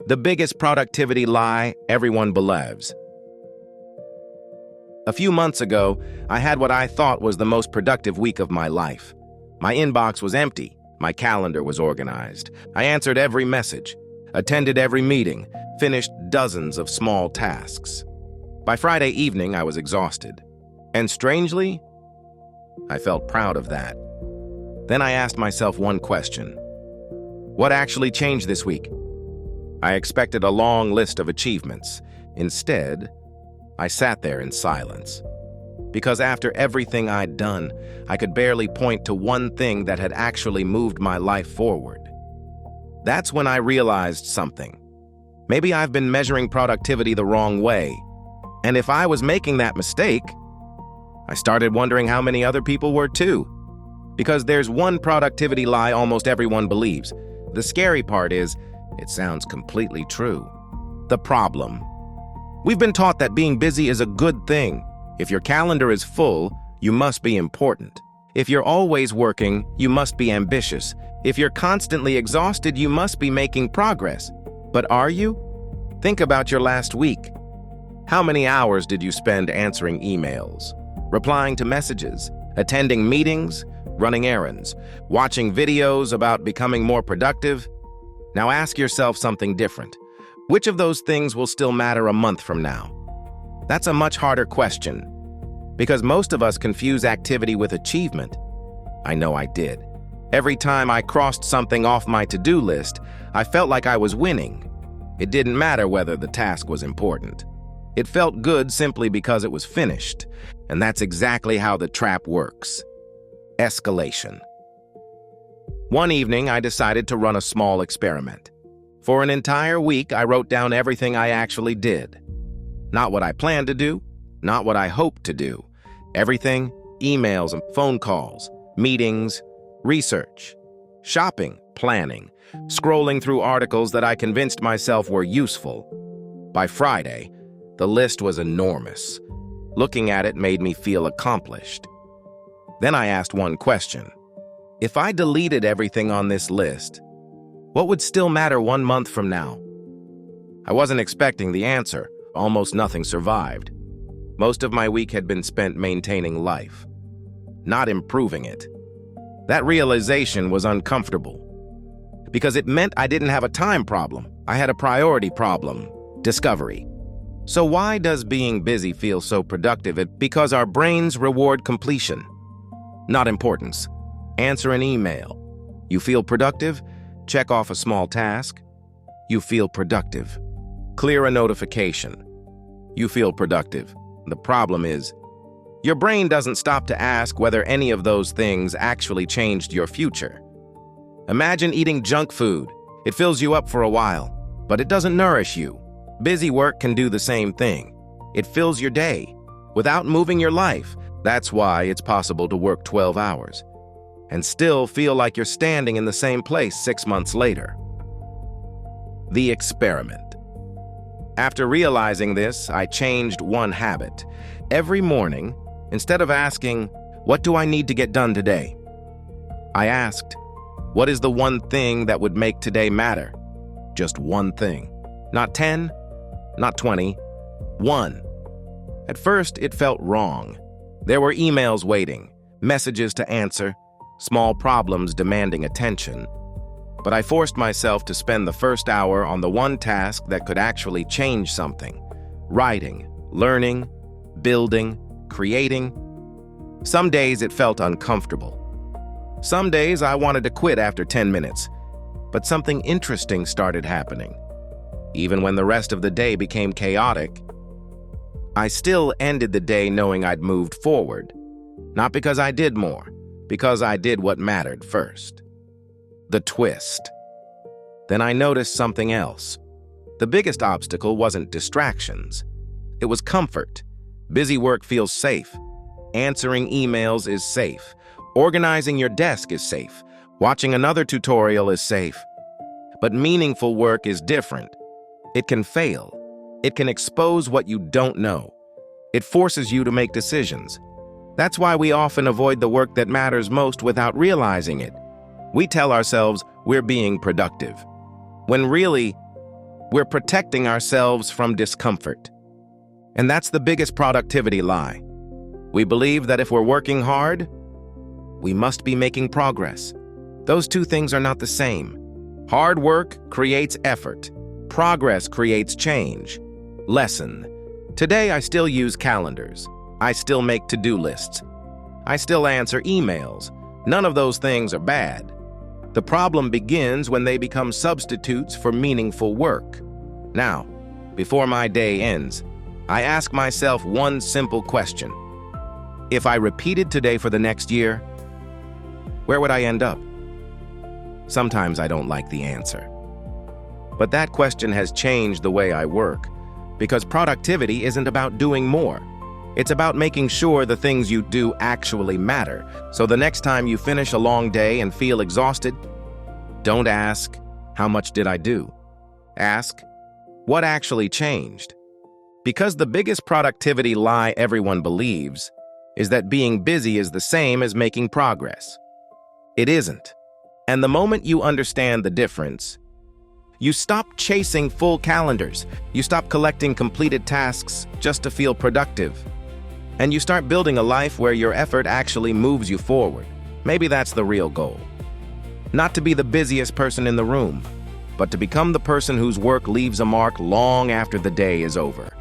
The biggest productivity lie everyone believes. A few months ago, I had what I thought was the most productive week of my life. My inbox was empty. My calendar was organized. I answered every message, attended every meeting, finished dozens of small tasks. By Friday evening, I was exhausted. And strangely, I felt proud of that. Then I asked myself one question. What actually changed this week? I expected a long list of achievements. Instead, I sat there in silence. Because after everything I'd done, I could barely point to one thing that had actually moved my life forward. That's when I realized something. Maybe I've been measuring productivity the wrong way. And if I was making that mistake, I started wondering how many other people were too. Because there's one productivity lie almost everyone believes. The scary part is, it sounds completely true. The problem. We've been taught that being busy is a good thing. If your calendar is full, you must be important. If you're always working, you must be ambitious. If you're constantly exhausted, you must be making progress. But are you? Think about your last week. How many hours did you spend answering emails, replying to messages, attending meetings, running errands, watching videos about becoming more productive? Now ask yourself something different. Which of those things will still matter a month from now? That's a much harder question, because most of us confuse activity with achievement. I know I did. Every time I crossed something off my to-do list, I felt like I was winning. It didn't matter whether the task was important. It felt good simply because it was finished, and that's exactly how the trap works. Escalation. One evening, I decided to run a small experiment. For an entire week, I wrote down everything I actually did. Not what I planned to do, not what I hoped to do. Everything, emails and phone calls, meetings, research, shopping, planning, scrolling through articles that I convinced myself were useful. By Friday, the list was enormous. Looking at it made me feel accomplished. Then I asked one question. If I deleted everything on this list, what would still matter 1 month from now? I wasn't expecting the answer. Almost nothing survived. Most of my week had been spent maintaining life, not improving it. That realization was uncomfortable, because it meant I didn't have a time problem. I had a priority problem, discovery. So why does being busy feel so productive? Because our brains reward completion, not importance. Answer an email. You feel productive? Check off a small task. You feel productive. Clear a notification. You feel productive. The problem is, your brain doesn't stop to ask whether any of those things actually changed your future. Imagine eating junk food. It fills you up for a while, but it doesn't nourish you. Busy work can do the same thing. It fills your day without moving your life. That's why it's possible to work 12 hours and still feel like you're standing in the same place 6 months later. The experiment. After realizing this, I changed one habit. Every morning, instead of asking, "What do I need to get done today?" I asked, "What is the one thing that would make today matter?" Just one thing. Not 10, not 20, one. At first, it felt wrong. There were emails waiting, messages to answer, small problems demanding attention. But I forced myself to spend the first hour on the one task that could actually change something. Writing, learning, building, creating. Some days it felt uncomfortable. Some days I wanted to quit after 10 minutes. But something interesting started happening. Even when the rest of the day became chaotic, I still ended the day knowing I'd moved forward. Not because I did more, because I did what mattered first. The twist. Then I noticed something else. The biggest obstacle wasn't distractions. It was comfort. Busy work feels safe. Answering emails is safe. Organizing your desk is safe. Watching another tutorial is safe. But meaningful work is different. It can fail. It can expose what you don't know. It forces you to make decisions. That's why we often avoid the work that matters most without realizing it. We tell ourselves we're being productive, when really, We're protecting ourselves from discomfort. And that's the biggest productivity lie. We believe that if we're working hard, we must be making progress. Those two things are not the same. Hard work creates effort. Progress creates change. Lesson. Today I still use calendars. I still make to-do lists. I still answer emails. None of those things are bad. The problem begins when they become substitutes for meaningful work. Now, before my day ends, I ask myself one simple question. If I repeated today for the next year, where would I end up? Sometimes I don't like the answer. But that question has changed the way I work, because productivity isn't about doing more. It's about making sure the things you do actually matter. So the next time you finish a long day and feel exhausted, don't ask, how much did I do? Ask, what actually changed? Because the biggest productivity lie everyone believes is that being busy is the same as making progress. It isn't. And the moment you understand the difference, you stop chasing full calendars. You stop collecting completed tasks just to feel productive. And you start building a life where your effort actually moves you forward. Maybe that's the real goal. Not to be the busiest person in the room, but to become the person whose work leaves a mark long after the day is over.